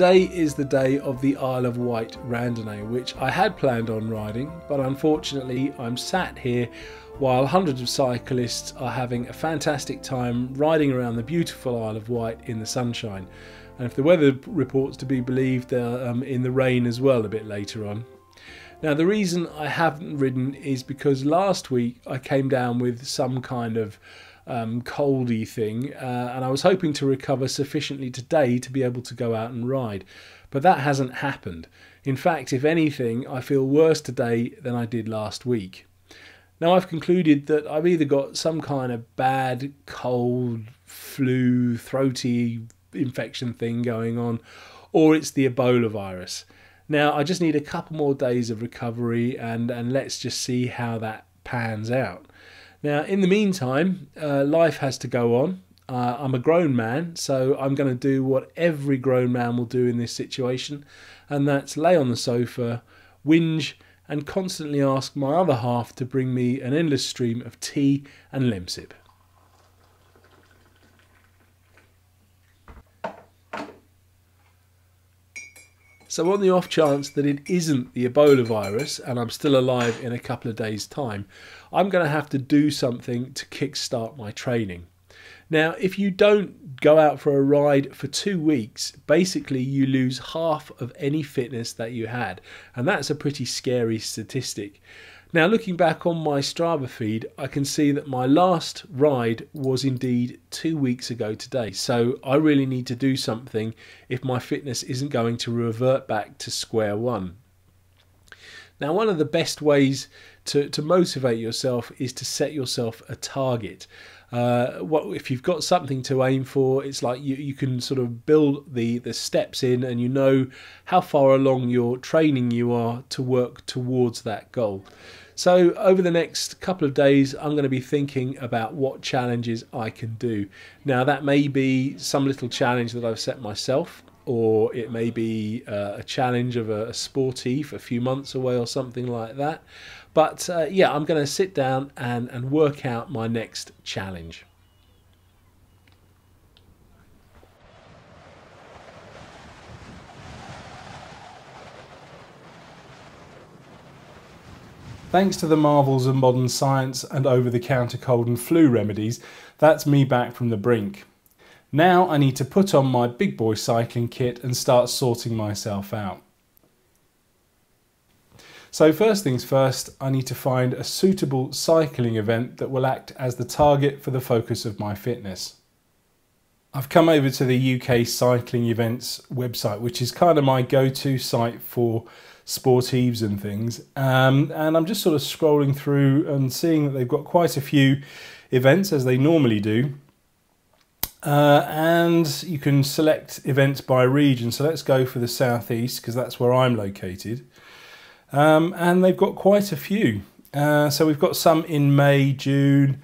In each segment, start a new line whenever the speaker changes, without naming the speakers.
today is the day of the Isle of Wight randonnée, which I had planned on riding, but unfortunately I'm sat here while hundreds of cyclists are having a fantastic time riding around the beautiful Isle of Wight in the sunshine. And if the weather reports to be believed, they're in the rain as well a bit later on. Now, the reason I haven't ridden is because last week I came down with some kind of coldy thing, and I was hoping to recover sufficiently today to be able to go out and ride, but that hasn't happened. In fact, if anything, I feel worse today than I did last week. Now, I've concluded that I've either got some kind of bad cold, flu, throaty infection thing going on, or it's the Ebola virus. Now, I just need a couple more days of recovery, and let's just see how that pans out. Now, in the meantime, life has to go on. I'm a grown man, so I'm going to do what every grown man will do in this situation, and that's lay on the sofa, whinge, and constantly ask my other half to bring me an endless stream of tea and lemsip. So on the off chance that it isn't the Ebola virus and I'm still alive in a couple of days' time, I'm going to have to do something to kickstart my training. Now, if you don't go out for a ride for 2 weeks, basically you lose half of any fitness that you had, and that's a pretty scary statistic. Now, looking back on my Strava feed, I can see that my last ride was indeed 2 weeks ago today. So I really need to do something if my fitness isn't going to revert back to square one. Now, one of the best ways to motivate yourself is to set yourself a target. If you've got something to aim for, it's like you can sort of build the steps in, and you know how far along your training you are to work towards that goal. So over the next couple of days, I'm going to be thinking about what challenges I can do. Now, that may be some little challenge that I've set myself, or it may be a challenge of a Sportive a few months away or something like that. But yeah, I'm going to sit down and work out my next challenge. Thanks to the marvels of modern science and over-the-counter cold and flu remedies, that's me back from the brink. Now I need to put on my big boy cycling kit and start sorting myself out. So first things first, I need to find a suitable cycling event that will act as the target for the focus of my fitness. I've come over to the UK Cycling Events website, which is kind of my go-to site for Sportives and things, and I'm just sort of scrolling through and seeing that they've got quite a few events, as they normally do, and you can select events by region. So let's go for the southeast, because that's where I'm located, and they've got quite a few. So we've got some in May, June,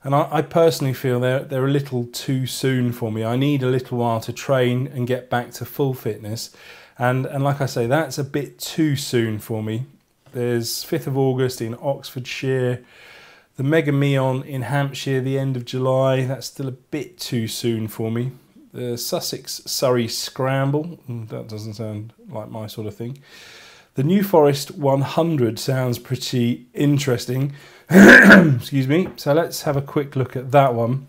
and I personally feel they're a little too soon for me. I need a little while to train and get back to full fitness. And like I say, that's a bit too soon for me. There's 5th of August in Oxfordshire, the Mega Meon in Hampshire, the end of July. That's still a bit too soon for me. The Sussex-Surrey Scramble, that doesn't sound like my sort of thing. The New Forest 100 sounds pretty interesting. Excuse me. So let's have a quick look at that one.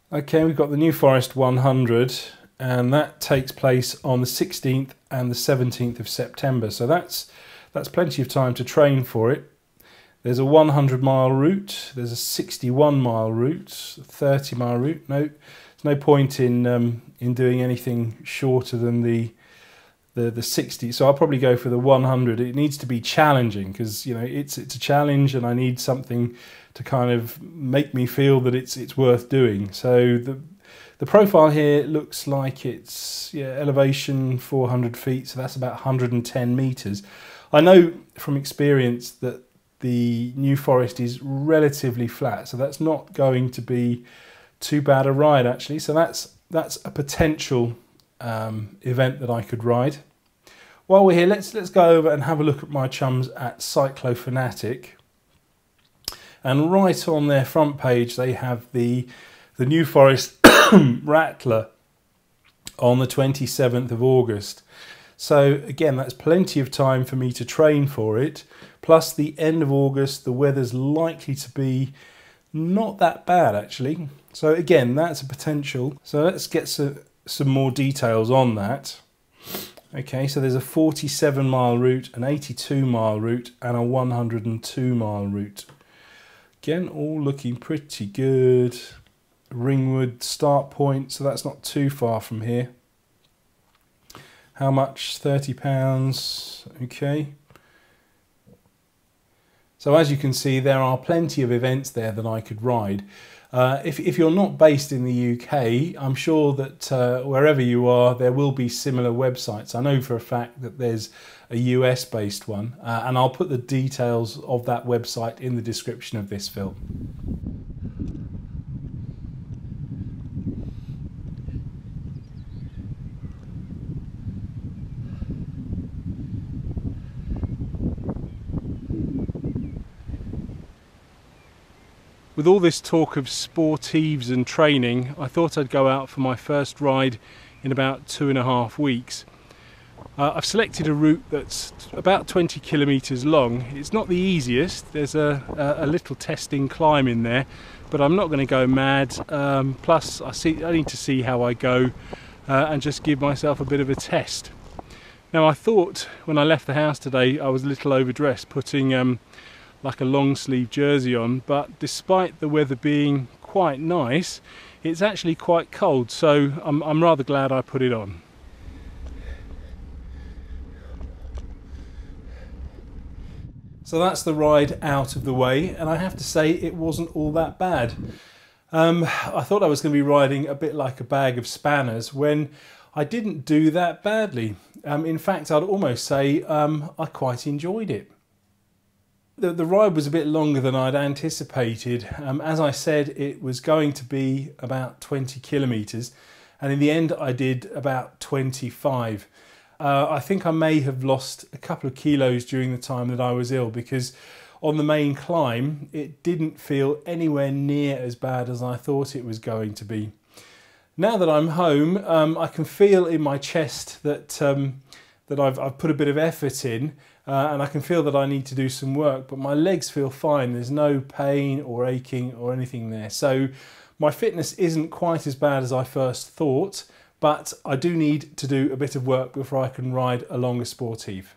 Okay, we've got the New Forest 100. And that takes place on the 16th and the 17th of September. So that's plenty of time to train for it. There's a 100-mile route, there's a 61-mile route, a 30-mile route. No, there's no point in doing anything shorter than the 60. So I'll probably go for the 100. It needs to be challenging, because you know it's a challenge, and I need something to kind of make me feel that it's worth doing. So the profile here looks like it's elevation 400 feet, so that's about 110 meters. I know from experience that the New Forest is relatively flat, so that's not going to be too bad a ride actually. So that's a potential event that I could ride. While we're here, let's go over and have a look at my chums at Cyclofanatic. And right on their front page, they have the New Forest Rattler on the 27th of August. So again, that's plenty of time for me to train for it. Plus the end of August, the weather's likely to be not that bad actually. So again, that's a potential. So let's get some more details on that. Okay, so there's a 47-mile route, an 82-mile route, and a 102-mile route. Again, all looking pretty good. Ringwood start point, so that's not too far from here. How much? £30. Okay. So as you can see, there are plenty of events there that I could ride. If you're not based in the UK, I'm sure that wherever you are, there will be similar websites. I know for a fact that there's a US based one, and I'll put the details of that website in the description of this film. With all this talk of sportives and training, I thought I'd go out for my first ride in about 2.5 weeks. I've selected a route that's about 20 kilometres long. It's not the easiest, there's a little testing climb in there, but I'm not going to go mad. Plus I need to see how I go and just give myself a bit of a test. Now I thought when I left the house today I was a little overdressed, putting like a long sleeve jersey on, but despite the weather being quite nice, it's actually quite cold, so I'm rather glad I put it on. So that's the ride out of the way, and I have to say it wasn't all that bad. I thought I was going to be riding a bit like a bag of spanners when I didn't do that badly. In fact, I'd almost say I quite enjoyed it. The ride was a bit longer than I'd anticipated. As I said, it was going to be about 20 kilometres, and in the end I did about 25. I think I may have lost a couple of kilos during the time that I was ill, because on the main climb it didn't feel anywhere near as bad as I thought it was going to be. Now that I'm home, I can feel in my chest that I've put a bit of effort in, and I can feel that I need to do some work, but my legs feel fine. There's no pain or aching or anything there. So my fitness isn't quite as bad as I first thought, but I do need to do a bit of work before I can ride a longer sportive.